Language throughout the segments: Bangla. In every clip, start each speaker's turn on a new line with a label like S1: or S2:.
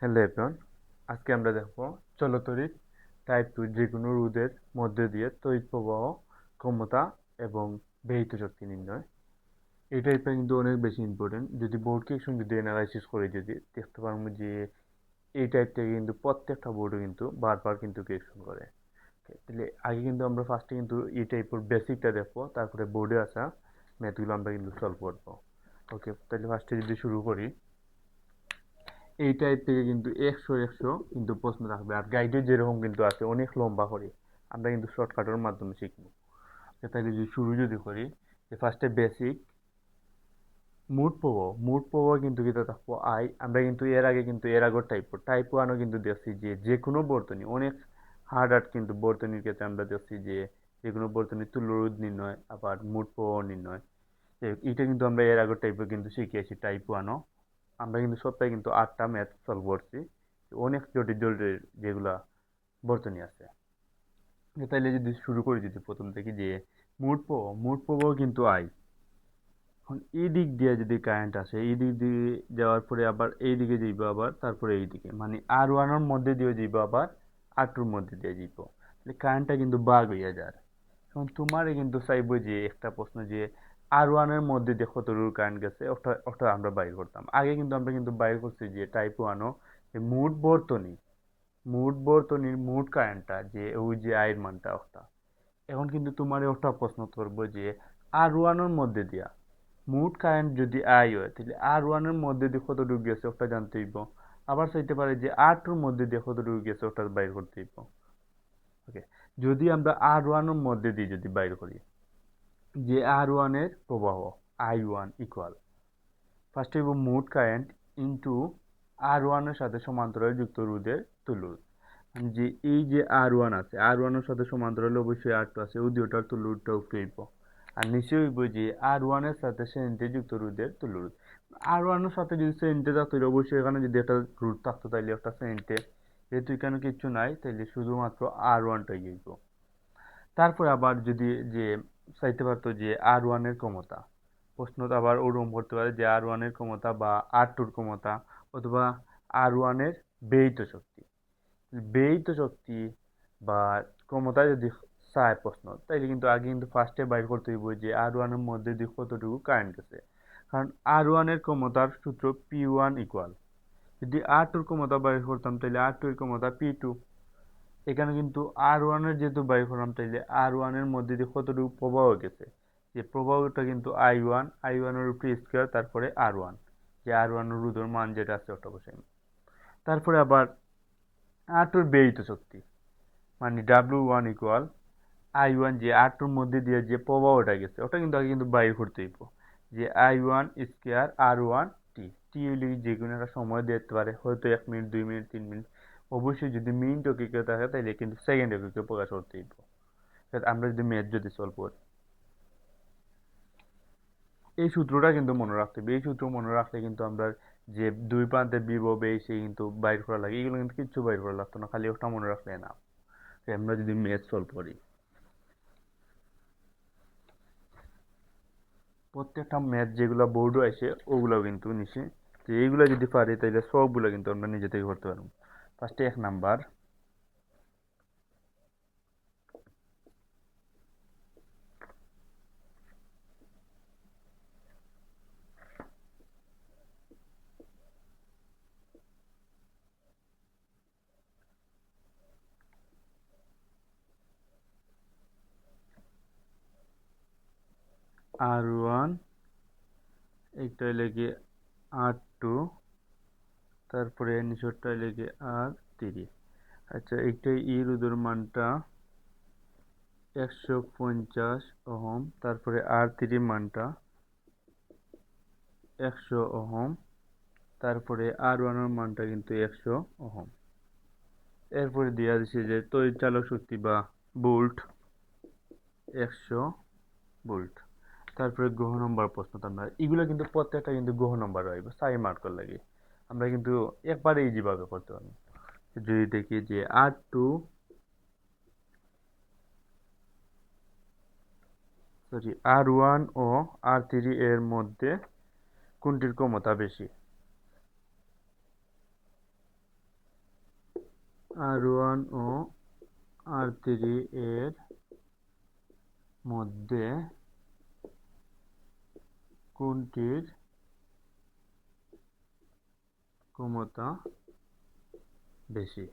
S1: হ্যালো এভরিওয়ান, আজকে আমরা দেখব চলতরিৎ টাইপ 2 যে কোনো রোধের মধ্যে দিয়ে তড়িৎ প্রবাহ, ক্ষমতা এবং ব্যয়িত শক্তি নির্ণয়। এই টাইপটা কিন্তু অনেক বেশি ইম্পর্টেন্ট। যদি বোর্ড কোয়েশ্চন যদি অ্যানালাইসিস করে যদি দেখতে পারবো যে এই টাইপ থেকে কিন্তু প্রত্যেকটা বোর্ডে কিন্তু বারবার কিন্তু কোয়েশ্চন করে। তাহলে আগে কিন্তু আমরা ফার্স্টে কিন্তু এই টাইপের বেসিকটা দেখবো, তারপরে বোর্ডে আসা ম্যাথগুলো আমরা কিন্তু সলভ করবো। ওকে, তাহলে ফার্স্টে যদি শুরু করি, এই টাইপ থেকে কিন্তু একশো একশো কিন্তু প্রশ্ন থাকবে, আর গাইডে যেরকম কিন্তু আছে অনেক লম্বা করে, আমরা কিন্তু শর্টকাটের মাধ্যমে শিখবো। তাহলে যদি শুরু যদি করি, যে ফার্স্টে বেসিক মুড প্রবাহ কিন্তু যেটা থাকবো আই, আমরা কিন্তু এর আগের টাইপ ওয়ানও কিন্তু দেখছি যে কোনো বর্তনী অনেক হার্ড কিন্তু বর্তনীর ক্ষেত্রে আমরা দেখছি যে কোনো বর্তনী তুল্যরোধ নির্ণয়, আবার মুড প্রবাহ নির্ণয়। এটা কিন্তু আমরা এর আগের টাইপে কিন্তু শিখিয়েছি টাইপ ওয়ানও। আমরা কিন্তু সপ্তাহে কিন্তু 8টা ম্যাথ সলভ করছি, অনেক জটিল জটিল যেগুলা বর্তনী আছে। তাইলে যদি শুরু করি যদি প্রথম থেকে, যে মুড প্রবাহ কিন্তু আই। এখন এই দিক দিয়ে যদি কারেন্ট আসে, এই দিক দিয়ে যাওয়ার পরে আবার এই দিকে যাইব, আবার তারপরে এই দিকে, মানে R1 এর মধ্যে দিয়ে যাইব, আবার R2 এর মধ্যে দিয়ে যাইব, তাহলে কারেন্টটা কিন্তু বাগ হইয়া যায়। এখন তোমারে কিন্তু চাইবো যে একটা প্রশ্ন, যে R1 এর মধ্যে দিয়ে কতটুকু কারেন্ট গেছে, ওটা ওটা আমরা বাইর করতাম। আগে কিন্তু আমরা কিন্তু বাইর করছি যে টাইপ ওয়ানও, যে মুড বর্তনীর মুড কারেন্টটা, যে ওই যে আয়ের মানটা ওটা। এখন কিন্তু তোমার ওটা প্রশ্ন করবো যে R1 এর মধ্যে দিয়া মুড কারেন্ট যদি আই হয়, তাহলে R1 এর মধ্যে দিয়ে কতটুকু গেছে ওটা জানতে হইব। আবার চাইতে পারে যে R2 এর মধ্যে দিয়ে কতটুকু গেছে ওটা বাইর করতে হইব। ওকে, যদি আমরা R1 এর মধ্যে দিয়ে যদি বাইর করি, যে R1 এর প্রবাহ I1 ইকুয়াল, ফার্স্ট হইব মুড কারেন্ট ইন্টু R1 এর সাথে সমান্তরাল যুক্ত রোধের তুল্য। যে এই যে R1 আছে, R1 এর সাথে সমান্তরাল অবশ্যই R2 আছে, ওই দুইটার তুল্য রোধটা উপরে হইব। আর নিচে হইব যে R1 এর সাথে শ্রেণীতে যুক্ত রোধের তুল্য রোধ। R1 এর সাথে যদি শ্রেণীতে থাকতো, অবশ্যই এখানে যদি একটা রোধ থাকতো, তাইলে একটা শ্রেণীতে, যেহেতু এখানে কিছু নাই, তাইলে শুধুমাত্র R1 টাই হইব। তারপরে আবার যদি যে চাইতে পারতো যে R1 এর ক্ষমতা, প্রশ্নটা আবার ওরকম করতে পারে যে R1 এর ক্ষমতা বা R2 এর ক্ষমতা, অথবা R1 এর ব্যয়িত শক্তি। ব্যয়িত শক্তি বা ক্ষমতা যদি চায় প্রশ্ন, তাইলে কিন্তু আগে কিন্তু ফার্স্টে বাইর করতে হইব যে R1 এর মধ্যে দিয়ে কতটুকু কারেন্ট গেছে। কারণ R1 এর ক্ষমতার সূত্র P1 ইকুয়াল, যদি R2 এর ক্ষমতা বাইর করতাম তাহলে R2 এর ক্ষমতা P2। এখানে কিন্তু R1 এর যেহেতু বাইর করলাম, তাইলে R1 এর মধ্যে দিয়ে কতটুকু প্রবাহ গেছে, যে প্রবাহটা কিন্তু I1 এর উপরে স্কয়ার, তারপরে R1, যে R1 এর রোধের মান যেটা আছে ওটা বসাই। তারপরে আবার R2 এর ব্যয়িত শক্তি, মানে W1 ইকুয়াল I1, যে R2 এর মধ্যে দিয়ে যে প্রবাহটা গেছে ওটা কিন্তু আগে কিন্তু বাইর করতে হইব, যে I1 স্কয়ার R1 টি। টি হইলে যে কোনো একটা সময় দিতে পারে, হয়তো 1 মিনিট, 2 মিনিট, 3 মিনিট। অবশ্যই যদি মিনিট এককে থাকে তাহলে কিন্তু সেকেন্ড এককে প্রকাশ করতে হইব। আমরা যদি ম্যাথ যদি সলভ করি, এই সূত্রটা কিন্তু মনে রাখতে হবে। এই সূত্র মনে রাখলে কিন্তু আমরা যে দুই প্রান্তে বিভব এই সেই কিন্তু বাইর করা লাগে, এগুলো কিন্তু কিচ্ছু বাইর করা লাগতো না, খালি ওটা মনে রাখলে না। আমরা যদি ম্যাথ সলভ করি, প্রত্যেকটা ম্যাথ যেগুলো বোর্ডে আসে ওগুলাও কিন্তু নিচে, যে এইগুলো যদি পারি তাহলে সবগুলো কিন্তু আমরা নিজে থেকে করতে পারবো। ফার্স্টে 1 নাম্বার, R1, একটা লেগে R2, তারপরে নিচরটা লেগে R3। আচ্ছা, এইটা ই রোধের মানটা 150 ওহম, তারপরে R3 মানটা 100 ওহম, তারপরে R1 এর মানটা কিন্তু 100 ওহম। এরপরে দেওয়া দিচ্ছে যে তড়িৎ চালক শক্তি বা ভোল্ট 100 ভোল্ট। তারপরে গ্রহ নম্বর প্রশ্ন, আমরা এগুলো কিন্তু প্রত্যেকটা কিন্তু গ্রহ নম্বর হয় 6 মার্কের লাগে, আমরা কিন্তু একবারে ইজি ভাবে করতে পারবো। যদি দেখি যে R1 ও R3 এর মধ্যে কোনটির ক্ষমতা বেশি। R1 ও R3 এর মধ্যে কোনটির ক্ষমতা বেশি?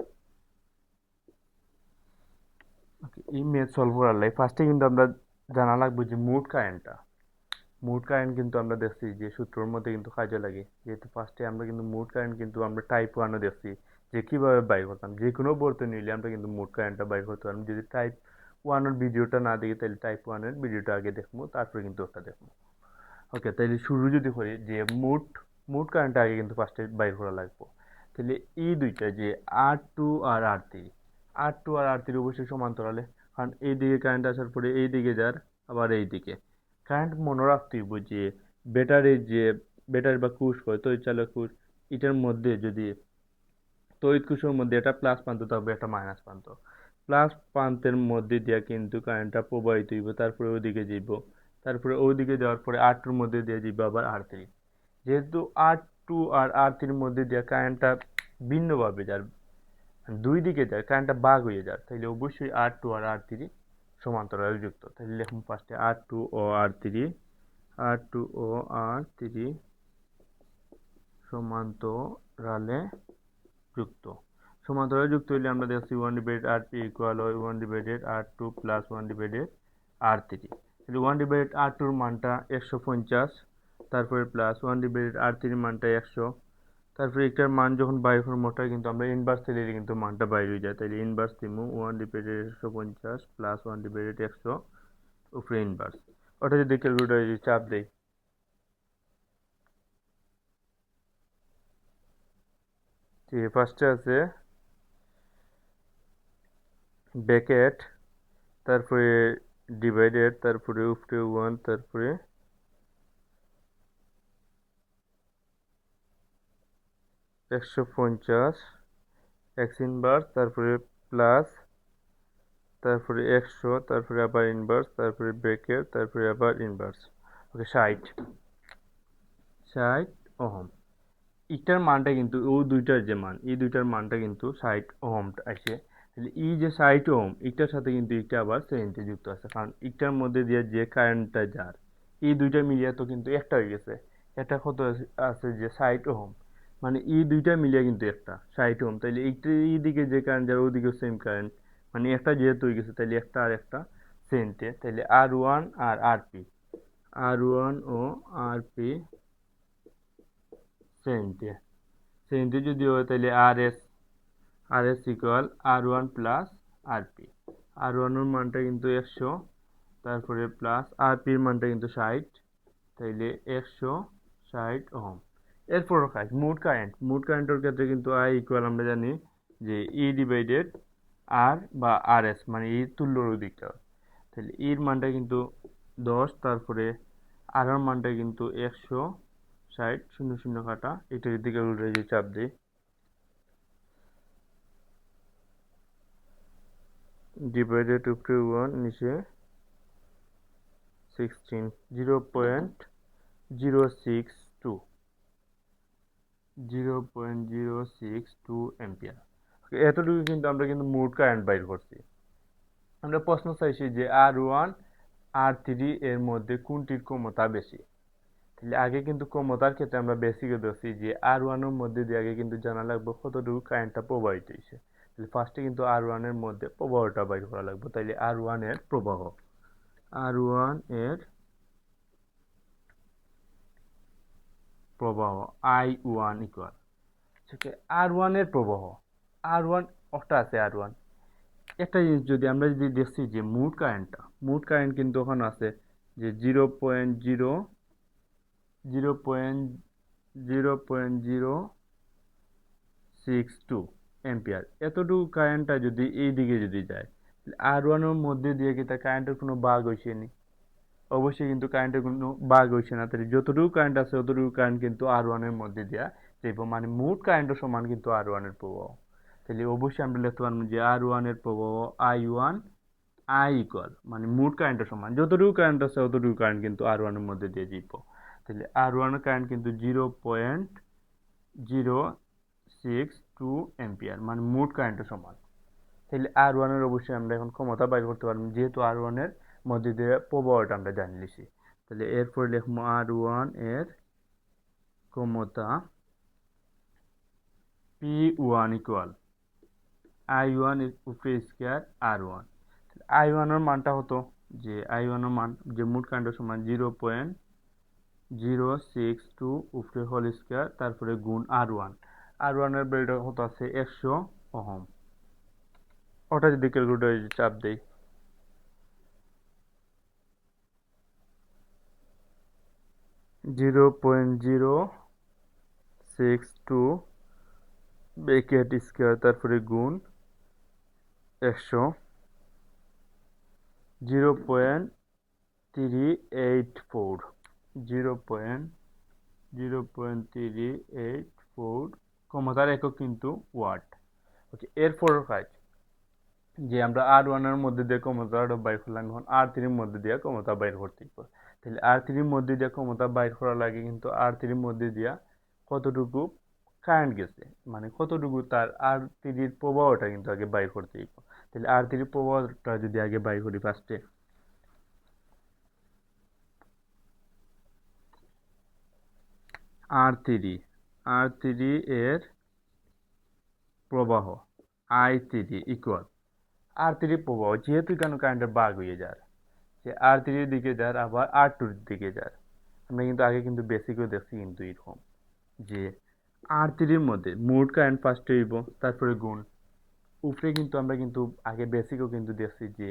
S1: এই ম্যাথ সলভ করার লাই ফার্স্টে কিন্তু আমরা জানা লাগবে যে মোট কারেন্ট কিন্তু আমরা দেখছি যে সূত্রের মধ্যে কিন্তু কাজে লাগে, যেহেতু ফার্স্টে আমরা কিন্তু মোট কারেন্ট কিন্তু আমরা টাইপ ওয়ানও দেখছি যে কিভাবে বাইর করতাম, যে কোনো বর্তনী নিলে আমরা কিন্তু মোট কারেন্টটা বাইর করতে পারবো। যদি টাইপ ওয়ানের ভিডিওটা না দেখি তাহলে টাইপ ওয়ানের ভিডিওটা আগে দেখবো, তারপরে কিন্তু ওটা দেখবো। ওকে, তাহলে শুরু যদি করি যে মোট কারেন্টটা আগে কিন্তু ফার্স্টে বাইর করা লাগবে। তাহলে এই দুইটা যে আর টু আর আর থ্রি অবশ্যই সমান্তরালে, কারণ এই দিকে কারেন্ট আসার পরে এই দিকে যার, আবার এই দিকে কারেন্ট মনে রাখতে হইব যে ব্যাটারি বা কোষ হয় তড়িৎ চালক কোষ, এটার মধ্যে যদি তড়িৎ কোষের মধ্যে এটা প্লাস প্রান্ত থাকবে, একটা মাইনাস প্রান্ত, প্লাস প্রান্তের মধ্যে দিয়ে কিন্তু কারেন্টটা প্রবাহিত হইব, তারপরে ওইদিকে যাইব, তারপরে ওইদিকে যাওয়ার পরে আর2 মধ্যে দিয়ে যাইব আবার আর3। যেহেতু আর2 আর আর3 মধ্যে দিয়ে কারেন্টটা ভিন্নভাবে যার, দুই দিকে যায় কারেন্টটা ভাগ হয়ে যায়, তাহলে অবশ্যই আর2 আর আর3 সমান্তরালে যুক্ত। তাহলে লিখুন ফার্স্টে আর2 ও আর3 সমান্তরালে যুক্ত। সমান্তরালে যুক্ত হইলে আমরা দেখছি 1/r3 ইকুয়াল হয় 1/r2 প্লাস 1/r3। তাহলে 1/r2 মানটা 150, তারপরে প্লাস 1/r3 মানটা 100, তারপরে একটার মান যখন বাইর করবো ওটা কিন্তু আমরা ইনভার্স দিলে কিন্তু মানটা বাইর হয়ে যায়। তাহলে ইনভার্স দিমু 1/150 প্লাস 1/100 উপরে ইনভার্স। ওটা যদি ক্যালকুলেটরে চাপ দেই, যে ফার্স্টে আছে ব্র্যাকেট, তারপরে ডিভাইডেড, তারপরে উপরে 1, তারপরে 150 এক্স ইনভার্স, তারপরে প্লাস, তারপরে 100, তারপরে আবার ইনভার্স, তারপরে ব্র্যাকেট, তারপরে আবার ইনভার্স। ওকে, 60 ওহম। এটার মানটা কিন্তু ও দুইটার যে মান, এই দুইটার মানটা কিন্তু 60 ওহম আসে। তাহলে এই যে 60 ওহম, এটার সাথে কিন্তু এটা আবার শ্রেণীতে যুক্ত আছে, কারণ এটার মধ্যে দিয়ে যে কারেন্টটা যার, এই দুইটা মিলিয়ে তো কিন্তু একটা হয়ে গেছে। এটা কত আছে যে 60 ওহম, মানে এই দুইটা মিলিয়ে কিন্তু একটা 60 ওহম। তাহলে এইটা এইদিকে যে কারেন্ট যার ওইদিকে সেম কারেন্ট, মানে একটা যেহেতু হয়ে গেছে তাহলে একটা আর একটা শ্রেণীতে। তাহলে আর1 আর আরপি, আর1 ও আরপি শ্রেণীতে, শ্রেণীতে যদি হয় তাহলে আর এস ইকুয়াল আর1 প্লাস আরপি। আর1 এর মানটা কিন্তু 100, তারপরে প্লাস আরপির মানটা কিন্তু 60, তাইলে 160 ওহম। এরপর কাজ মোট কারেন্টের ক্ষেত্রে কিন্তু আই ইকুয়াল আমরা জানি যে ই ডিভাইডেড আর বা আর এস, মানে এই তুল্যর দিকটা। তাহলে এর মানটা কিন্তু 10, তারপরে আর এর মানটা কিন্তু 160, শূন্য শূন্য কাটা, এটার দিকে উল্টে চাপ দিই, ডিভাইডেড উপরে 1, নিচে 16, 0.062 এম্পিয়ার। এতটুকু কিন্তু আমরা কিন্তু মোট কারেন্ট বাইর করছি। আমরা প্রশ্ন চাইছি যে আর1 আর3 এর মধ্যে কোনটির ক্ষমতা বেশি। তাহলে আগে কিন্তু ক্ষমতার ক্ষেত্রে আমরা বেসিকে ধরছি যে আর1 এর মধ্যে দিয়ে আগে কিন্তু জানা লাগবে কতটুকু কারেন্টটা প্রবাহিত হয়েছে। তাহলে ফার্স্টে কিন্তু আর1 এর মধ্যে প্রবাহটা বাইর করা লাগবে। তাহলে আর1 এর প্রবাহ, আর1 এর প্রবাহ I1 ইকুয়াল আর1 এর প্রবাহ, আর1 একটা আছে আর1। একটা জিনিস যদি দেখছি যে মোট কারেন্ট কিন্তু ওখানে আছে যে 0.062 এম্পিয়ার। এতটুকু কারেন্টটা যদি এই দিকে যদি যায়, আর1 এর মধ্যে দিয়ে কি তার কারেন্টের কোনো ভাগ হয়েছে নি? অবশ্যই কিন্তু কারেন্টের কোনো ভাগ হয়েছে না। তাহলে যতটুকু কারেন্ট আছে ততটুকু কারেন্ট কিন্তু আর1 এর মধ্যে দেওয়া যাইব, মানে মোট কারেন্টের সমান কিন্তু আর1 এর প্রবাহ। তাহলে অবশ্যই আমরা লিখতে পারবো যে আর1 এর প্রবাহ I1 আই ইকুয়াল, মানে মোট কারেন্টের সমান, যতটুকু কারেন্ট আছে ততটুকু কারেন্ট কিন্তু আর1 এর মধ্যে দিয়ে যাইব। তাহলে আর1 এর কারেন্ট কিন্তু 0.062 টু এম্পিয়ার, মানে মোট কারেন্টের সমান। তাহলে আর ওয়ানের অবশ্যই আমরা এখন ক্ষমতা বাইর করতে পারবো, যেহেতু আর ওয়ানের মধ্যে দিয়ে প্রবাহটা আমরা জানি লিছি। তাহলে এরপরে লিখবো আর ওয়ান এর ক্ষমতা P one equal I one উপরে স্কোয়ার আর ওয়ান। আই ওয়ানের মানটা হতো যে আই ওয়ানের মান যে মোট কারেন্টের সমান 0.062 উপরে হোল স্কোয়ার তারপরে গুণ আর ওয়ান। আর ওয়ানের ভ্যালুটা কত আছে 100 ওহম। ওটা যদি ক্যালকুলেটরে চাপ দেই, 0.062 ব্র্যাকেট স্কোয়ার তারপরে গুণ 100, 0.384, 0.384 ক্ষমতার একক কিন্তু ওয়াট। ওকে, এরপর কাজ যে আমরা আর ওয়ানের মধ্যে দিয়ে ক্ষমতাটা বাইর করলাম, এখন আর থ্রির মধ্যে দিয়ে ক্ষমতা বাইর করতে হবে। তাহলে আর থ্রির মধ্যে দিয়ে ক্ষমতা বাইর করার লাগে কিন্তু আর থ্রির মধ্যে দিয়া কতটুকু কারেন্ট গেছে, মানে কতটুকু তার আর থ্রির প্রবাহটা কিন্তু আগে বাইর করতে হবে। তাহলে আর থ্রির প্রবাহটা যদি আগে বাইর করি ফার্স্টে, আর থ্রি এর প্রবাহ আই থ্রি ইকুয়াল আর থ্রির প্রবাহ, যেহেতু কেন কারেন্টের ভাগ হয়ে যায় যে আর থ্রির দিকে যার আবার আর টুর দিকে যার। আমরা কিন্তু আগে কিন্তু বেসিকও দেখছি কিন্তু এরকম যে আর থ্রির মধ্যে মোট কারেন্ট ফার্স্টে হইব তারপরে গুণ উপরে কিন্তু আমরা কিন্তু আগে বেসিকও কিন্তু দেখছি যে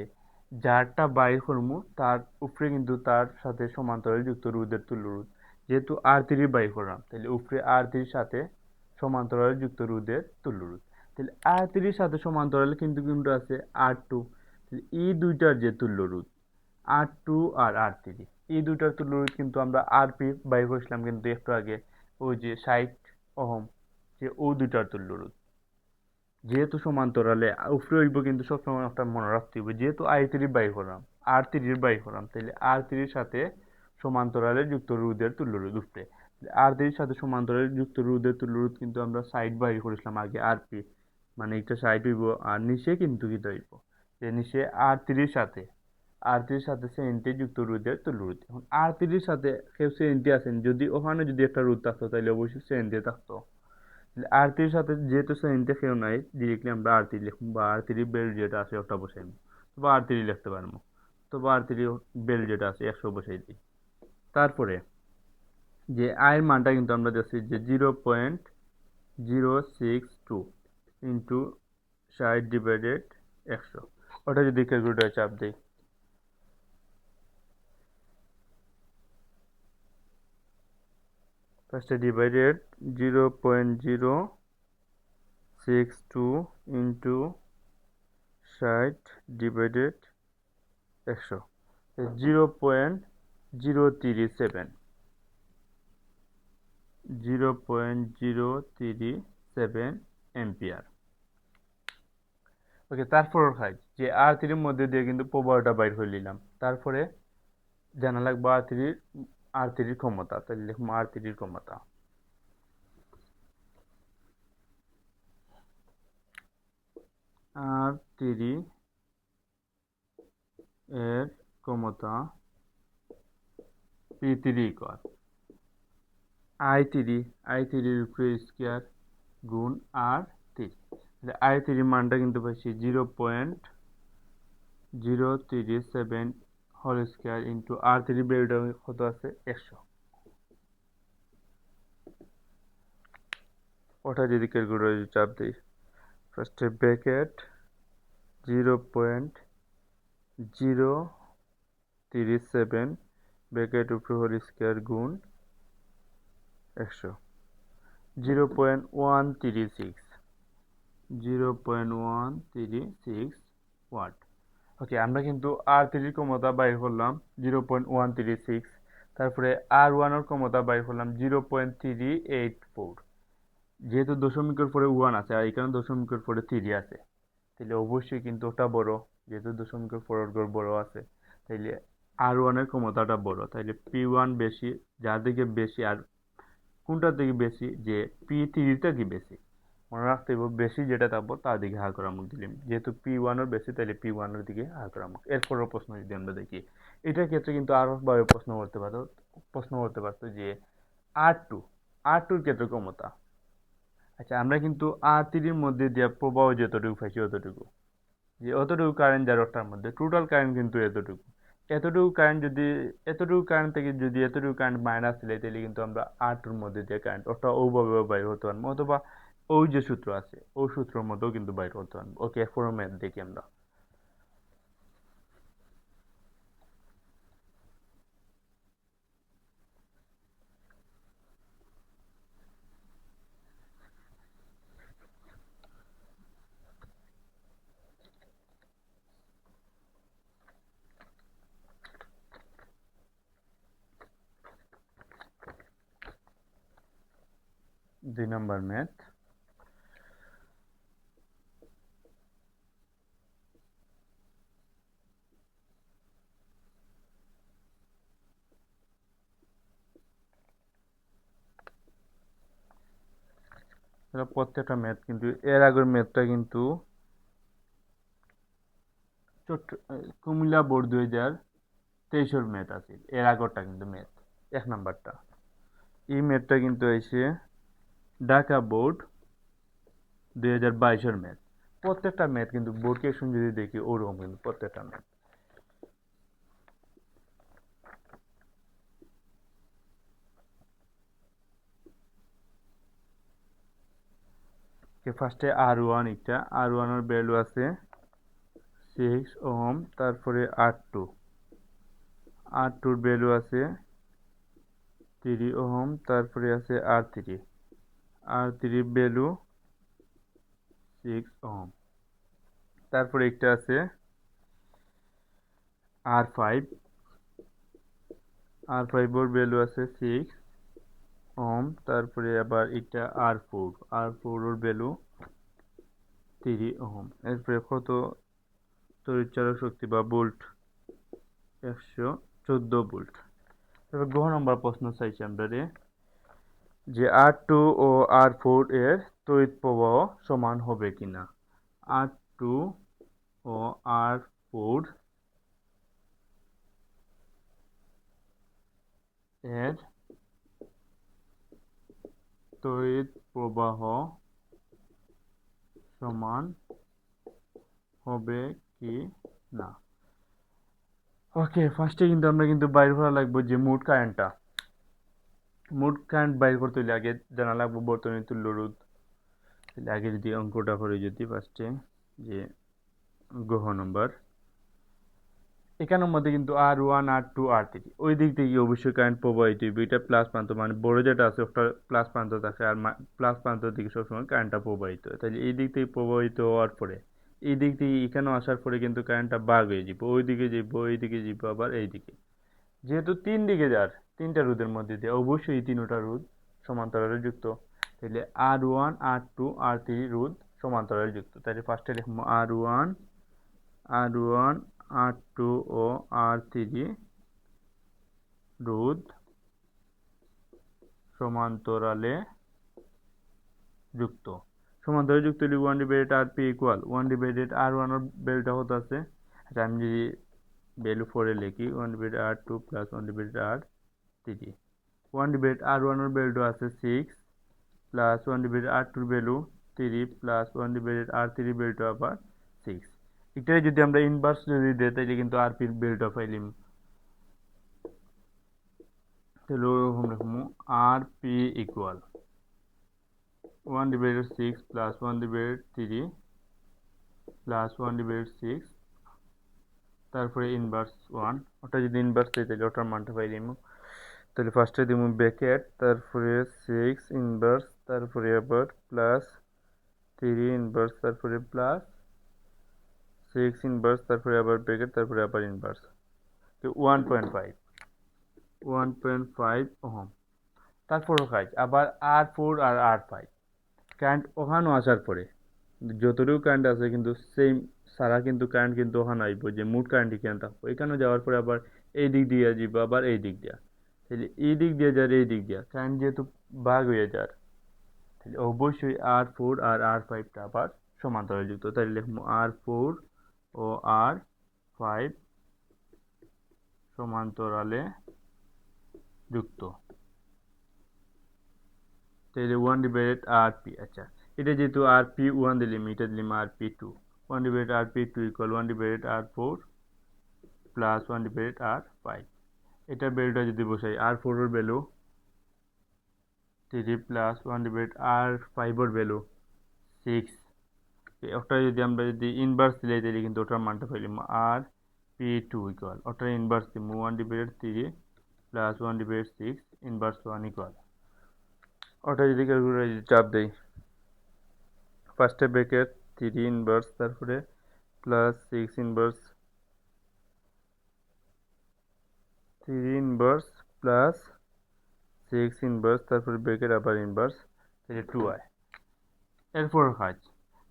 S1: যারটা বাইর করবো তার উপরে কিন্তু তার সাথে সমান্তরাল যুক্ত রোধের তুল্য রোধ। যেহেতু আর থ্রি বাইর করলাম তাহলে উপরে আর থ্রির সাথে সমান্তরাল যুক্ত রোধের তুল্য রোধ। তাহলে আর থ্রির সাথে সমান্তরাল কিন্তু কিন্তু আছে আর টু। এই দুইটার যে তুল্য রোধ আর টু আর আর থ্রি, এই দুইটার তুল্য রোধ কিন্তু আমরা আর পি বাইর করেছিলাম কিন্তু একটু আগে, ওই যে 60 ওহম, যে ও দুইটার তুল্য রোধ। যেহেতু সমান্তরালে উপরে হইব কিন্তু সবসময় একটা মনে রাখতে হবে, যেহেতু আই থ্রি বাই করলাম আর থ্রির বাই করলাম তাহলে আর থ্রির সাথে সমান্তরালে যুক্ত রোধের তুল্য রোধ উপরে। আর থ্রির সাথে সমান্তরালে যুক্ত রোধের তুল্য রোধ কিন্তু আমরা সাইড বাই করেছিলাম আগে আর পি, মানে একটা সাইড হইব আর নিচে কিন্তু কি হইব যে নিচে আর থ্রির সাথে সেন্টি যুক্ত রোধের তুল্য রোধ। এখন আর থ্রির সাথে কেউ সেন্টি আছেন, যদি ওখানে যদি একটা রোধ থাকতো তাহলে অবশ্যই সেন্টি থাকতো। আর থ্রির সাথে যেহেতু সাইনটা কেউ নাই, ডিরেক্টলি আমরা আর থ্রি লিখবো বা আর থ্রি বেল যেটা আছে ওটা বসাইবো, বা আর থ্রি লিখতে পারবো। তো বা আর থ্রি বেল যেটা আছে 100 বসাই দিই। তারপরে যে আয়ের মানটা কিন্তু আমরা দেখছি যে 0.062 ইন্টু 60 ডিভাইডেড 100, ওটা যদি ক্যালকুলেটরে চাপ দিই, ফার্স্টে ডিভাইডেড 0.062 ইন্টু 60 ডিভাইডেড 100, 0.037, 0.037 এম্পিয়ার। ওকে, তারপর কাজ যে আর থ্রির মধ্যে দিয়ে কিন্তু প্রবাহটা বাইর করে নিলাম। তারপরে জানা লাগবে আর থ্রির ক্ষমতা, তাহলে লিখবো আর থ্রির ক্ষমতা আর থ্রি এর ক্ষমতা পি থ্রি ইকুয়াল আই থ্রির উপরে স্কোয়ার গুণ আর থ্রি। আই থ্রির মানটা কিন্তু পাইছি 0.037 হোল স্কোয়ার ইন্টু আর থ্রি বেরোটা কত আছে 100, ওটা যদি ক্যালকুলেটরে চাপ দিই, ফার্স্টে ব্র্যাকেট 0.037 ব্র্যাকেট উপরে হোল স্কোয়ার গুণ 100, 0.136 ওয়াট। ওকে, আমরা কিন্তু আর থ্রির ক্ষমতা বাইর করলাম 0.136, তারপরে আর ওয়ানের ক্ষমতা বাইর করলাম 0.384। যেহেতু দশমিকের পরে ওয়ান আছে আর এখানে দশমিকের পরে থ্রি আছে, তাহলে অবশ্যই কিন্তু ওটা বড়, যেহেতু দশমিকের পরের ঘর বড় আছে তাইলে আর ওয়ানের ক্ষমতাটা বড়, তাইলে পি ওয়ান বেশি, যার দিকে বেশি আর কোনটার দিকে বেশি যে পি থ্রিটা কি বেশি। মনে রাখতে হবে বেশি যেটা থাকবো তার দিকে হা করা মুখ দিলাম, যেহেতু P1 বেশি তাহলে P1 দিকে হা করা মুখ। এরপরের প্রশ্ন যদি আমরা দেখি, এটার ক্ষেত্রে কিন্তু আরো ভাবে প্রশ্ন করতে পারতো যে R2, R2-র ক্ষেত্রে ক্ষমতা। আচ্ছা, আমরা কিন্তু R3-র মধ্যে দিয়ে প্রবাহ যতটুকু পাইছি অতটুকু, যে অতটুকু কারেন্ট যার ওটার মধ্যে টোটাল কারেন্ট কিন্তু এতটুকু। এতটুকু কারেন্ট থেকে যদি এতটুকু কারেন্ট মাইনাস দিলে তাহলে কিন্তু আমরা R2-র মধ্যে দিয়ে কারেন্ট ওটা ওভাবেও বাইর হতে পারবো, অথবা ওই যে সূত্র আছে ওই সূত্রের মধ্যেও কিন্তু বাইর করতে পারবো। ওকে, ফোর ম্যাথ দেখি আমরা। 2 নম্বর ম্যাথ। প্রত্যেকটা ম্যাথ কিন্তু এর আগের ম্যাথটা কিন্তু চট্ট কুমিল্লা বোর্ড 2023-এর ম্যাথ আছে, এর আগরটা কিন্তু ম্যাথ 1 নম্বরটা। এই ম্যাথটা কিন্তু এসে ঢাকা বোর্ড 2022-এর ম্যাথ। প্রত্যেকটা ম্যাথ কিন্তু বোর্ড কোয়েশ্চন যদি দেখি ওরকম কিন্তু প্রত্যেকটা ম্যাথ। ফার্স্টে R1, R1 এর ভ্যালু আছে 6 ওহম, তারপরে R2 এর ভ্যালু আছে 3 ওহম, তারপরে আছে R3 ভ্যালু 6 ওহম, তারপরে একটা আছে R5 এর ভ্যালু আছে 6 ওহম, তারপরে আবার এটা R4 এর ভ্যালু 3 ওহম। এরপরে কত তড়িৎচালক শক্তি বা ভোল্ট, 114 ভোল্ট। তারপর গ্রহ নম্বর প্রশ্ন চাইছি আমরা যে R2 ও R4 এর তড়িৎ প্রবাহ সমান হবে কিনা। R2 ও R4 এর তড়িৎ প্রবাহ সমান হবে কি না। ওকে, ফার্স্টে কিন্তু আমরা বাইর করা লাগবে যে মোট কারেন্ট বাইর করতে হলে আগে জানা লাগবে বর্তনী তুল্য রোধ। তাহলে আগে যদি অঙ্কটা করে যদি ফার্স্টে যে গ্রহ নম্বর, এখানের মধ্যে কিন্তু R1, R2, R3 ওই দিক থেকে অবশ্যই কারেন্ট প্রবাহিত হবে। এটা প্লাস প্রান্ত, মানে বড় যেটা আছে ওটা প্লাস প্রান্ত থাকে, আর প্লাস প্রান্ত থেকে সবসময় কারেন্টটা প্রবাহিত হয়। তাহলে এই দিক থেকে প্রবাহিত হওয়ার পরে এই দিক থেকে এখানেও আসার পরে কিন্তু কারেন্টটা ভাগ হয়ে যাবে, ওই দিকে যাবো, এই দিকে যাবো, আবার এই দিকে। যেহেতু তিনটা রোধের মধ্যে দিয়ে অবশ্যই এই তিনটা রোধ সমান্তরালে যুক্ত, তাহলে R1, R2, R3 রোধ সমান্তরালে যুক্ত। তাহলে ফার্স্টে লিখবো R1, R2 ও R3 রোধ সমান্তরালে যুক্ত। সমান্তরালে যুক্ত হলে 1/RP ইকুয়াল 1/R1 এর ভ্যালুটা কত আছে। আচ্ছা, আমি যদি ভ্যালু 4 এ লিখি 1/R2 প্লাস 1/R3, 1/R1 এর ভ্যালুটা আছে 6 প্লাস 1/R2 এর ভ্যালু 3 প্লাস 1/R3 এর ভ্যালুটা আবার 6। এটাই যদি আমরা ইনভার্স যদি দেই তাহলে কিন্তু RP এর ভ্যালুটা পাইলাম। তাহলে ওরকম লিখবো RP ইকুয়াল 1/6 প্লাস 1/3 প্লাস 1/6, তারপরে ইনভার্স 1। ওটা যদি ইনভার্স দিই তাহলে ওটার মানটা পাই দিব। তাহলে ফার্স্টে দিব ব্র্যাকেট, তারপরে 6 ইনভার্স, তারপরে আবার প্লাস 3 ইনভার্স, তারপরে প্লাস 6 ইনভার্স, তারপরে আবার ব্র্যাকেট, তারপরে আবার ইনভার্স। 1.5 ওহম। তারপরও কাজ আবার R4 আর R5 কারেন্ট ওখানেও আসার পরে যতটুকু কারেন্ট আছে কিন্তু সেম সারা কিন্তু কারেন্ট কিন্তু ওখানে আসবো, যে মোট কারেন্ট এখানে থাকবো। এখানে যাওয়ার পরে আবার এই দিক দিয়ে যাব, আবার এই দিক দিয়া, তাহলে এই দিক দিয়ে যার এই দিক দিয়া কারেন্ট যেহেতু ভাগ হয়ে যার, তাহলে অবশ্যই R4 আর R5টা আবার সমান্তরালে যুক্ত, তাহলে লিখবো R4 ও R5 সমান্তরালে যুক্ত। তাহলে 1/RP, আচ্ছা এটা যেহেতু RP1 দিলাম, এটা দিলাম RP2, 1/RP2 equal 1/R4 plus 1/R5। এটার ভ্যালুটা যদি বসাই, R4 এর ভ্যালু 3 প্লাস 1/R5 এর ভ্যালু 6, ওটা যদি আমরা যদি ইনভার্স দিলে তাহলে কিন্তু ওটার মানটা পাইলাম RP2 ইকুয়াল, ওটার ইনভার্স দিব 1/3 প্লাস 1/6 ইনভার্স 1 ইকুয়াল, ওটা যদি ক্যালকুলেটর চাপ দেই, ফার্স্টে ব্র্যাকেট 3 ইনভার্স, তারপরে plus 6 inverse, 3 inverse plus 6 inverse, তারপরে ব্র্যাকেট আবার ইনভার্স, তাহলে 2 হয়। এরপর কাজ,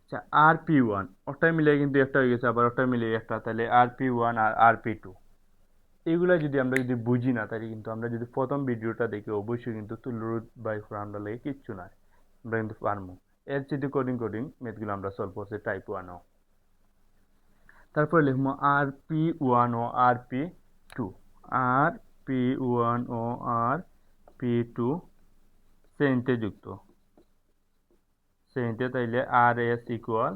S1: আচ্ছা RP1 ওটাই মিলে কিন্তু একটা হয়ে গেছে, আবার ওটাই মিলে একটা, তাহলে RP1 আর RP2 এইগুলা যদি আমরা যদি বুঝি না, তাহলে কিন্তু আমরা যদি প্রথম ভিডিওটা দেখি অবশ্যই কিন্তু তুল্য বাই ফর্মুলা লাগে কিচ্ছু নাই, আমরা কিন্তু পারবো। এর যদি কোডিং ম্যাথগুলো আমরা সলভ করছি টাইপ 1ও। তারপরে লিখবো RP1 ও RP2, RP1 ও RP2 শ্রেণীতে যুক্ত, শ্রেণীতে, তাইলে RS equal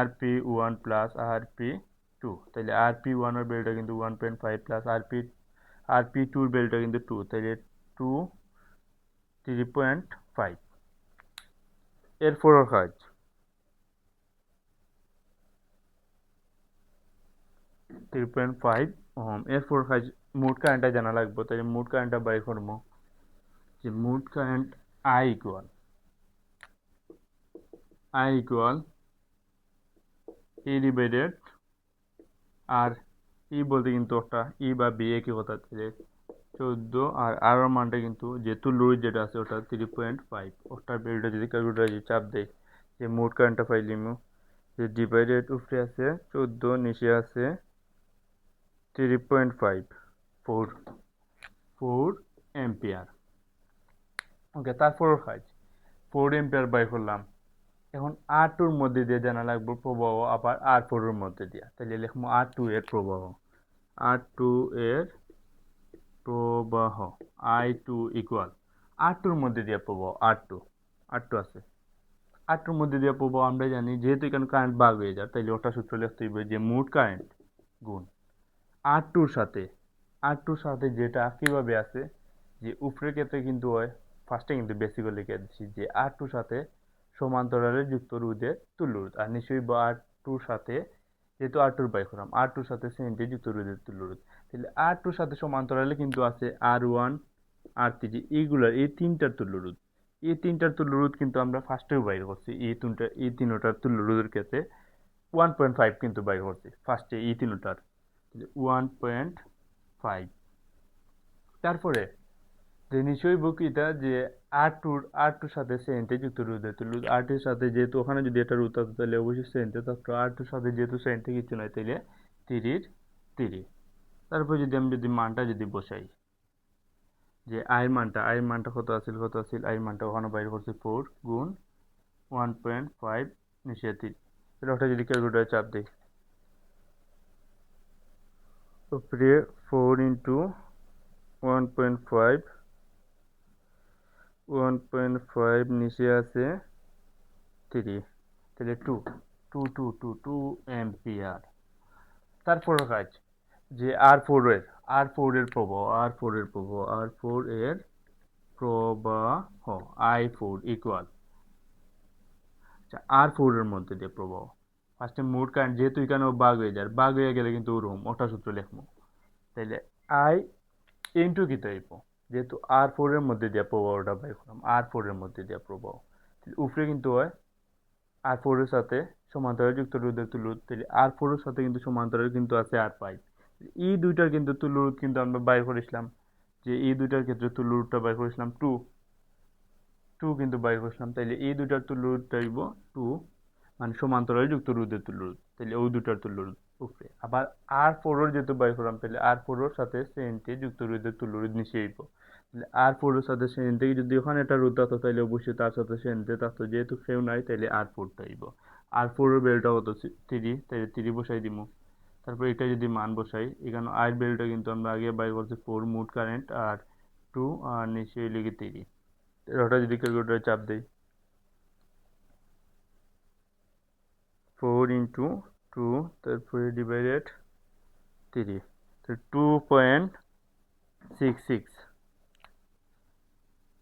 S1: RP1 plus RP2, তাহলে RP1 এর ভ্যালুটা কিন্তু 1.5 প্লাস RP2 এর ভ্যালুটা কিন্তু 2, তাহলে 2 3.5। এরপরের কাজ, 3.5 ওহম। এরপর কাজ মোট কারেন্টটা জানা লাগবে, তাহলে মোট কারেন্টটা বাই করবো, যে মোট current I equal E divided R ই বলতে কিন্তু একটা ই বা বি একই কথা, তাহলে 14, আর আর মানটা কিন্তু যেহেতু লোড যেটা আছে ওটা 3.5, ওটার ভ্যালুটা যদি ক্যালকুলেটর যদি চাপ দেয়, যে মোট কারেন্টটা পাইলিমু, যে ডিভাইডেড উপরে আছে 14, নিচে আছে 3.5, 4 এম্পিয়ার। ওকে, তারপর কাজ 4 এম্পিয়ার বাই করলাম, এখন R2 এর মধ্যে দিয়ে জানা লাগবে প্রবাহ, আবার R4 এর মধ্যে দিয়ে, তাহলে লিখবো R2 এর প্রবাহ, R2 এর প্রবাহ I2 ইকুয়াল R2 এর মধ্যে দিয়ে প্রবাহ, R2 আছে, R2 এর মধ্যে দিয়ে প্রবাহ আমরা জানি, যেহেতু এখানে কারেন্ট ভাগ হয়ে যায়, তাইলে ওটা সূত্র লিখতে হবে যে মোট কারেন্ট গুণ R2 এর সাথে, যেটা কিভাবে আছে, যে উপরের ক্ষেত্রে কিন্তু হয়, ফার্স্টে কিন্তু বেসিক লিখে দিচ্ছি যে R2 এর সাথে সমান্তরালে যুক্ত রোধের তুল্য রোধ, আর নিশ্চয়ই R2 এর সাথে, যেহেতু R2 এর বাই করলাম, R2 এর সাথে শ্রেণীতে যুক্ত রোধের তুল্য রোধ, তাহলে R2 এর সাথে সমান্তরালে কিন্তু আছে R1 R3, এইগুলার এই তিনটার তুল্য রোধ, এই তিনটার তুল্য রোধ কিন্তু আমরা ফার্স্টেও বাইর করছি, এই তিনটার তুল্য রোধের ক্ষেত্রে 1.5 কিন্তু বাইর করছি ফার্স্টে, এই তিনটার 1.5। তারপরে যে নিশ্চয়ই বুক এটা যে আর টুর সাথে শ্রেণীতে যুক্ত রোধ, R2 এর সাথে যেহেতু ওখানে যদি এটা রোধ থাকতো তাহলে অবশ্যই শ্রেণীতে থাকতো, R2 এর সাথে যেহেতু শ্রেণীতে কিছু নয়, তাহলে 3। তারপর যদি আমি যদি মানটা যদি বসাই, যে আয়ের মানটা কত আছিল, আয়ের মানটা ওখানে বাইর করছি 4 গুণ 1.5 নিচে 3, তাহলে ওটা যদি ক্যালকুলেটরে চাপ দিই, উপরে 4 ইন্টু 1.5, 1.5 নিচে আছে 3, তাহলে 2 এম্পিয়ার। তারপর কাজ, যে আর4 এর প্রবাহ I4 ইকুয়াল, R4 এর মধ্যে দিয়ে প্রবাহ, ফার্স্টে মোট কারেন্ট যেহেতু এখানেও ভাগ হয়ে যায়, ভাগ হয়ে গেলে কিন্তু ওরকম ওটা সূত্র লিখবো, তাহলে I ইন্টু কি হইব, যেহেতু R4 এর মধ্যে দিয়ে প্রবাহটা বাই করলাম, R4 এর মধ্যে দিয়ে প্রবাহ, উপরে কিন্তু হয় R4 এর সাথে সমান্তরালে যুক্ত রোধের তুল্য রোধ, তাহলে R4 এর সাথে কিন্তু সমান্তরালে কিন্তু আছে R5, এই দুইটার কিন্তু তুল্য রোধ কিন্তু আমরা বাই করেছিলাম, যে এই দুইটার ক্ষেত্রে তুল্য রোধটা বাই করেছিলাম 2 কিন্তু বাই করেছিলাম, তাহলে এই দুইটার তুল্য রোধটা হইব 2, মানে সমান্তরালে যুক্ত রোধের তুল্য রোধ, তাহলে ওই দুটার তুল্য রোধ উপরে, আবার R4 এর যেহেতু বাই করলাম, তাহলে R4 এর সাথে শ্রেণীতে যুক্ত রোধের তুল্য রোধ নিচে হইব, R4 এর সাথে সেন থেকে যদি ওখানে একটা রুট থাকতো তাহলে অবশ্যই তার সাথে সেনতে থাকতো, যেহেতু কেউ নাই তাহলে R4 থাকব। R4 এর ভ্যালুটা কত 3, তাহলে 3 বসাই দিব। তারপর এটা যদি মান বসাই, এখানে I এর ভ্যালুটা কিন্তু আমরা আগে বাইর করছি 4 মোট কারেন্ট আর 2 আর নিচে লিখে 3। ওটা যদি ক্যালকুলেটরে চাপ দেই, 4 ইন্টু 2 তারপরে ডিভাইডেড 3, তো 2.66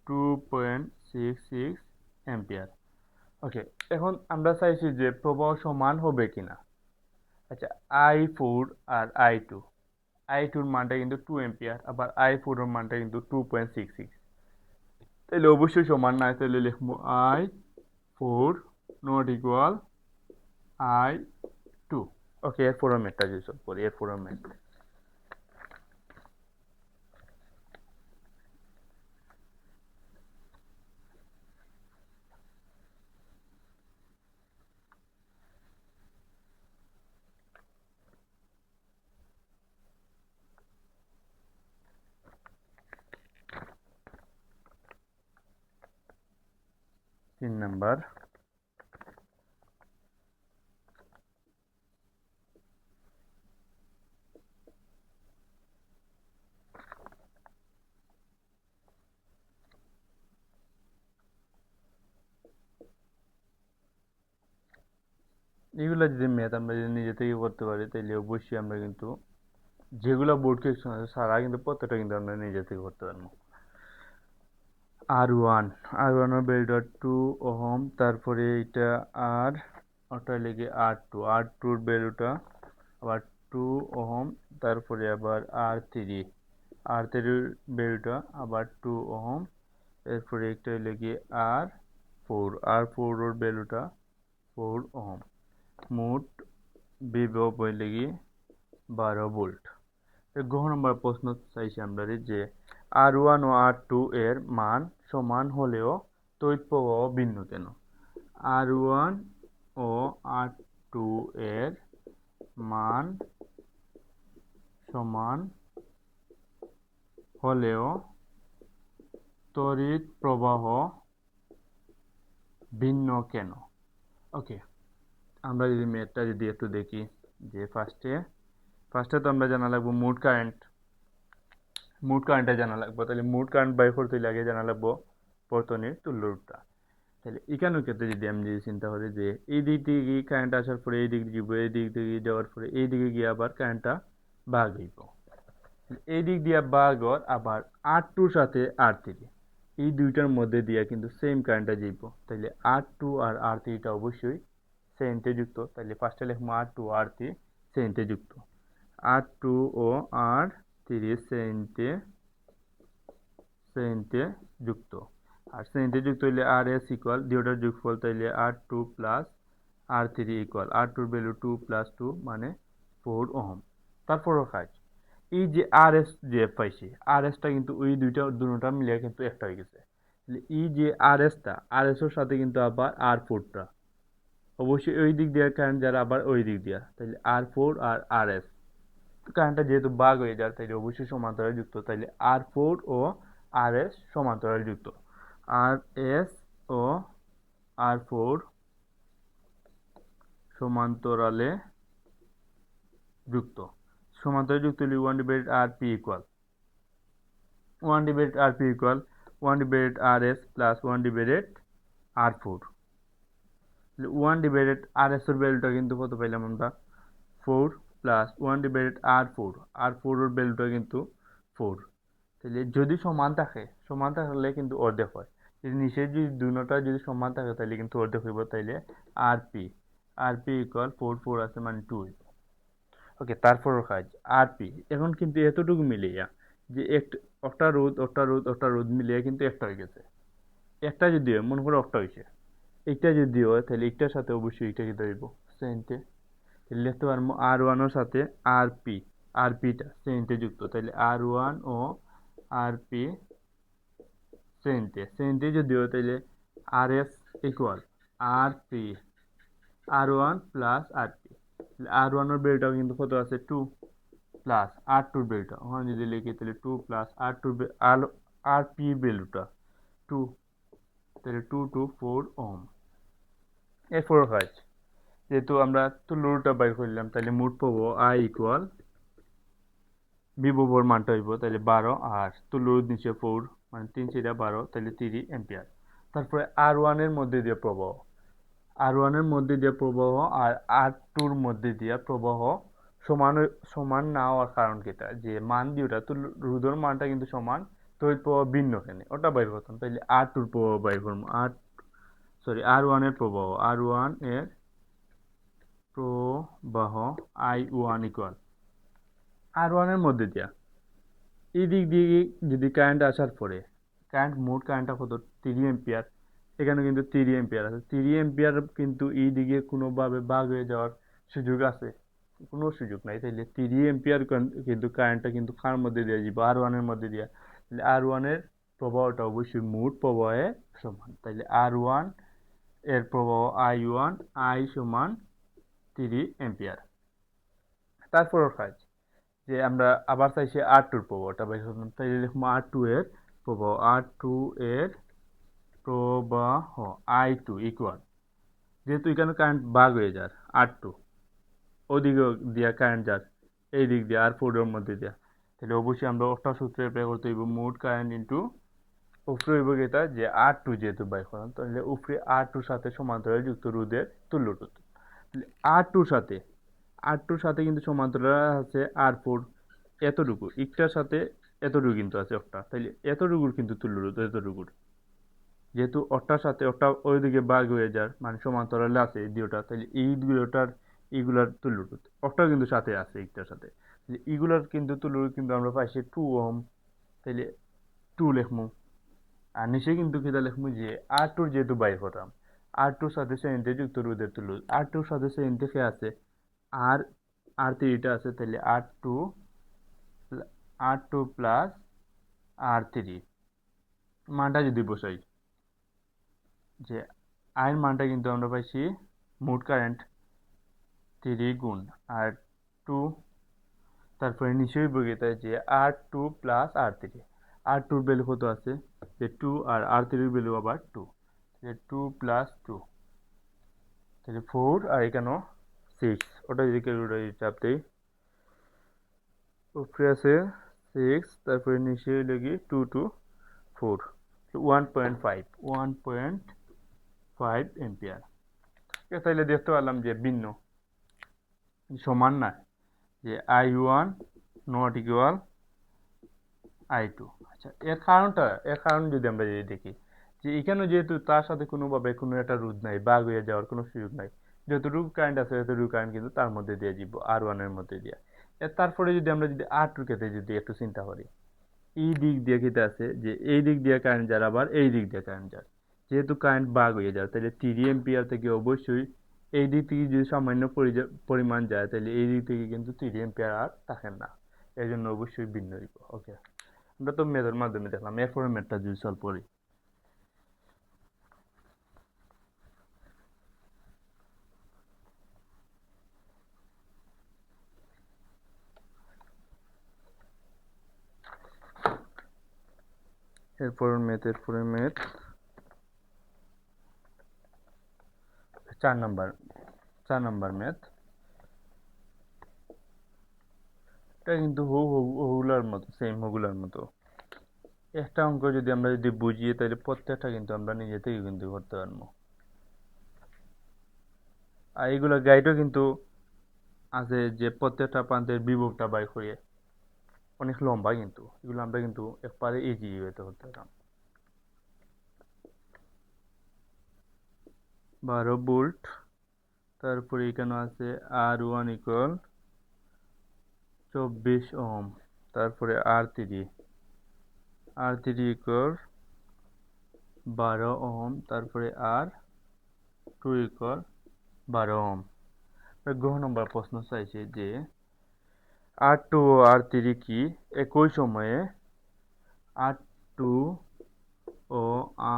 S1: 2.66 অ্যাম্পিয়ার। ওকে, এখন আমরা চাইছি যে প্রবাহ সমান হবে কিনা। আচ্ছা, I4 আর I2, I2 এর মানটা কিন্তু 2 অ্যাম্পিয়ার, আবার I4 এর মানটা কিন্তু 2.66, তাহলে অবশ্যই সমান না, তাহলে লিখবো I4 নট ইকুয়াল I2। ওকে, এর ফরম্যাটটা যদি সব করি, এর ফরম্যাট 3 নাম্বার। এগুলো যদি ম্যাথ আমরা যদি নিজে থেকে করতে পারি তাহলে অবশ্যই আমরা কিন্তু যেগুলো বোর্ড কোয়েশ্চেন আছে সারা কিন্তু প্রত্যেকটা কিন্তু আমরা নিজে থেকে করতে পারবো। R1 এর ভ্যালুটা 2 ওহম, তারপরে এটা আর ওটা লেগে R2 এর ভ্যালুটা আবার 2 ওহম, তারপরে আবার R3 এর ভ্যালুটা আবার 2 ওহম, এরপরে একটা লেগে R4 এর ভ্যালুটা 4 ওহম। মোট বিভব হয়ে লেগে 12 ভোল্ট। গ্রহ নম্বর প্রশ্ন চাইছি আমরা যে R1 ও R2 এর মান সমান হলেও তড়িৎ প্রবাহ ভিন্ন কেন। R1 ও R2 এর মান সমান হলেও তড়িৎ প্রবাহ ভিন্ন কেন। ওকে, আমরা যদি ম্যাথটা যদি একটু দেখি, যে ফার্স্টে তো আমরা জানা লাগবো মোট কারেন্টটা জানা লাগবো, তাহলে মোট কারেন্ট বাই করতে হলে আগে জানা লাগবো বর্তনীর তুল্য রূপটা। তাহলে এখানের ক্ষেত্রে যদি আমি যদি চিন্তা করি যে এই দিক থেকে গিয়ে কারেন্ট আসার পরে এই দিক দিব, এই দিক থেকে যাওয়ার পরে এই দিকে গিয়ে আবার কারেন্টটা ভাগ হইব, এই দিক দিয়ে ভাগ আবার R2 সাথে R3, এই দুইটার মধ্যে দিয়ে কিন্তু সেম কারেন্টটা যাইব, তাহলে R2 আর R3টা অবশ্যই সেন্টে যুক্ত, তাহলে ফার্স্টে লিখবো R2 R3 সেন্টে যুক্ত, R2 ও R3 সেন্টে যুক্ত। আর সেন্টে যুক্ত হইলে RS ইকুয়াল দুইটার যোগফল, তাইলে R2 plus R3 equal R2 এর ভ্যালু 2 প্লাস 2 মানে 4 ওহম। তারপরও কাজ, এই যে RS যে পাইছি, RSটা কিন্তু ওই দুটোটা মিলিয়ে কিন্তু একটা হয়ে গেছে, এই যে RSটা RS এর সাথে কিন্তু আবার R4টা অবশ্যই ওই দিক দিয়ে কারেন্ট যারা আবার ওই দিক দিয়া, তাহলে R4 আর RS কারেন্টটা যেহেতু ভাগ হয়ে যায় তাহলে অবশ্যই সমান্তরাল যুক্ত, তাহলে R4 ও RS সমান্তরাল যুক্ত, RS ও R4 সমান্তরালে যুক্ত। সমান্তরাল যুক্ত হলে 1 divided RP equal 1 divided RP equal 1 divided RS plus 1 divided R4। 1 divided RS এর ভ্যালুটা কিন্তু কত পাইলাম আমরা 4 প্লাস 1 ডিভাইডেড R4 এর ভ্যালুটা কিন্তু 4। তাহলে যদি সমান থাকলে কিন্তু অর্ধেক হয়, যদি নিচে যদি দুটোটা যদি সমান থাকে তাহলে কিন্তু অর্ধেক হইব, তাইলে আরপি ইকুয়াল 4 আছে মানে 2 হইব। ওকে, তারপর কাজ আরপি এখন কিন্তু এতটুকু মিলিয়া যে একটা রোধ মিলিয়ে কিন্তু একটা হয়ে গেছে, একটা যদি হয় মনে করো একটা হয়েছে, এইটা যদি হয় তাহলে এইটার সাথে অবশ্যই এইটা কি ধরব সেন্টে, তাহলে লিখতে পারবো R1 এর সাথে আরপিটা সেন্টে যুক্ত, তাহলে R1 ও আরপি সেন্টে যদি হয় তাহলে RS equal RP R1 plus RP, R1 এর ভ্যালুটাও কিন্তু কত আছে 2 প্লাস R2 এর ভ্যালুটা ওখানে যদি লিখি তাহলে 2 প্লাস R2 আর পি ভ্যালুটা 2, তাহলে 2 to 4 ওহম। এরপর কাজ, যেহেতু আমরা তুল্যটা বাইর করলাম, তাহলে মোট পাবো আই ইকুয়াল বিভবের মানটা হইব তাহলে 12, আর তুল্যর নিচে 4 মানে 3 4 12, তাহলে 3 এম্পিয়ার। তারপরে আর ওয়ানের মধ্যে দিয়ে প্রবাহ, আর ওয়ানের মধ্যে দিয়ে প্রবাহ আর আর টুর মধ্যে দিয়ে প্রবাহ সমান সমান না হওয়ার কারণ কিটা, যে মান দুটা তো রোধের মানটা কিন্তু সমান, তড়িৎ প্রবাহ ভিন্ন কেনে ওটা বাইর করতাম। তাইলে আর টুর প্রবাহ বাইর করবো, আর ওয়ানের প্রবাহ, আর ওয়ান এর প্রবাহ আই ওয়ান ইকুয়াল আর ওয়ানের মধ্যে দিয়া এই দিক দিয়ে যদি কারেন্ট আসার পরে মোট কারেন্টটা কত 3 এম্পিয়ার, এখানে কিন্তু 3 এম্পিয়ার আছে, 3 এম্পিয়ার কিন্তু এই দিকে কোনোভাবে ভাগ হয়ে যাওয়ার সুযোগ আছে? কোনো সুযোগ নাই। তাইলে 3 এম্পিয়ার কিন্তু কারেন্টটা কিন্তু কার মধ্যে দিয়ে যাব, আর ওয়ানের মধ্যে দিয়া, তাহলে আর ওয়ানের প্রবাহটা অবশ্যই মোট প্রবাহে সমান। তাইলে আর ওয়ান এর প্রবাহ আই ওয়ান, আই সমান 3 এম্পিয়ার। তারপর কাজ, যে আমরা আবার চাইছি আর টুর প্রবাহটা বের করলাম, তাই লিখবো আর টু এর প্রবাহ, আর টু এর প্রবাহ আই টু ইকুয়াল, যেহেতু এখানে কারেন্ট ভাগ হয়ে যায় আর টু ওদিকে দিয়া কারেন্ট যার এই দিক দিয়ে আর ফোর এর মধ্যে দিয়া, তাহলে অবশ্যই আমরা একটা সূত্র অ্যাপ্লাই করতে হইব, মোট কারেন্ট ইন্টু উপরে হইব এটা যে আর টু যেহেতু বাই করলাম, তাহলে উপরে আর টুর সাথে সমান্তরাল যুক্ত রোধের তুল্য রোধ। আর টুর সাথে কিন্তু সমান্তরাল আছে আর ফোর, এতটুকু একটার সাথে এতটুকু কিন্তু আছে একটা, তাইলে এতটুকুর কিন্তু তুল্য রোধ এতটুকুর, যেহেতু ওটার সাথে ওটা ওইদিকে ভাগ হয়ে যায় মানে সমান্তরালে আছে এই দুটোটা, তাহলে এই দুটোটার এইগুলার তুল্য রোধ ওটাও কিন্তু সাথে আছে একটার সাথে, এইগুলার কিন্তু তুল্য রোধ কিন্তু আমরা পাইছি 2 ওহম, তাহলে 2 লিখমু। আর নিচে কিন্তু কিটা লিখমু যে আর টুর যেহেতু বাইর করলাম, আর টুর সাথে শ্রেণীতে যুক্ত রোধের তুল্য রোধ, আর টুর সাথে শ্রেণীতে কে আছে আর আর থ্রিটা আছে, তাহলে আর টু প্লাস আর থ্রি মানটা যদি বসাই, যে আয়ের মানটা কিন্তু আমরা পাইছি মোট কারেন্ট 3 গুণ আর টু, তারপরে নিচেই বইতে যে আর টু প্লাস আর থ্রি, আর টুর ভ্যালু কত আছে যে 2, আর আর থ্রির ভ্যালু আবার 2, যে 2 প্লাস 2 তাহলে 4, আর এখানেও 6, ওটা যদি ক্যালকুলেটর চাপ দেই উপরে আছে 6, তারপরে নিচে হইল কি 2 টু 4, 1.5 এম্পিয়ার। তাইলে দেখতে পারলাম যে ভিন্ন সমান না, যে I one not equal I two. আচ্ছা, এর কারণ যদি আমরা যদি দেখি, যে এখানে যেহেতু তার সাথে কোনোভাবে কোনো একটা রোধ নাই, ভাগ হয়ে যাওয়ার কোনো সুযোগ নাই, যতটুকু কারেন্ট আছে ততটুকু কারেন্ট কিন্তু তার মধ্যে দিয়ে যাব আর ওয়ানের মধ্যে দিয়ে। তারপরে যদি আমরা যদি আর টুর ক্ষেত্রে যদি একটু চিন্তা করি, এই দিক দিয়ে কেটে আছে যে এই দিক দিয়ে কারেন্ট যার আবার এই দিক দিয়ে কারেন্ট যার, যেহেতু কারেন্ট ভাগ হয়ে যায়, তাহলে 3 এম্পিয়ার থেকে অবশ্যই এই দিক থেকে যদি সামান্য পরিমাণ যায়, তাহলে এই দিক থেকে কিন্তু 3 এম্পিয়ার আর থাকেন না, এই জন্য অবশ্যই ভিন্ন হইব। ওকে, আমরা তো মেথের মাধ্যমে দেখলাম, এরপরে ম্যাথটা যদি সলভ করি, এরপরে ম্যাথ 4 নাম্বার ম্যাথ। এটা কিন্তু হুগুলার মতো, সেম হুগুলার মতো। একটা অঙ্ক যদি আমরা যদি বুঝিয়ে, তাহলে প্রত্যেকটা কিন্তু আমরা নিজে থেকে কিন্তু করতে পারবো। আর এইগুলো গাইডও কিন্তু আছে, যে প্রত্যেকটা প্রান্তের বিভবটা বাই করিয়ে অনেক লম্বা, কিন্তু এগুলো আমরা কিন্তু একবারে ইজি ওয়েতে করতে পারলাম। 12 ভোল্ট, তারপরে এখানে আছে আর ওয়ান ইকুয়াল 24 ওহম, তারপরে আর থ্রি ইকুয়াল 12 ওহম, তারপরে আর টু ইকুয়াল 12 ওহম। গ্রহ নম্বর প্রশ্ন চাইছে যে আর টু ও আর থ্রি কি একই সময়ে, আর টু ও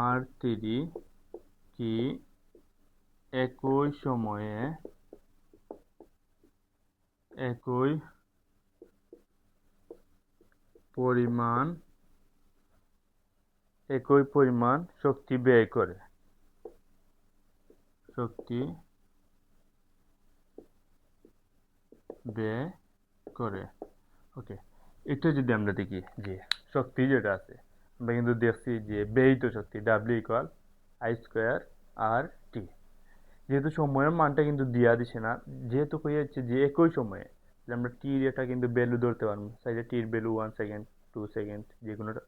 S1: আর থ্রি কি একই সময়ে একই পরিমাণ একই পরিমাণ শক্তি ব্যয় করে। শক্তি ব্যয় করে। ওকে, এটা যদি আমরা দেখি যে শক্তি যেটা আছে, আমরা কিন্তু দেখছি যে ব্যয়িত শক্তি ডাব্লিউ ইকুয়াল আই স্কোয়ার আর টি। যেহেতু সময়ের মানটা কিন্তু দিয়া দিছে না, যেহেতু হয়ে যাচ্ছে যে একই সময়ে আমরা টির এটা কিন্তু ভ্যালু ধরতে পারবো, চাইলে টির ভ্যালু 1 সেকেন্ড 2 সেকেন্ড যে কোনোটা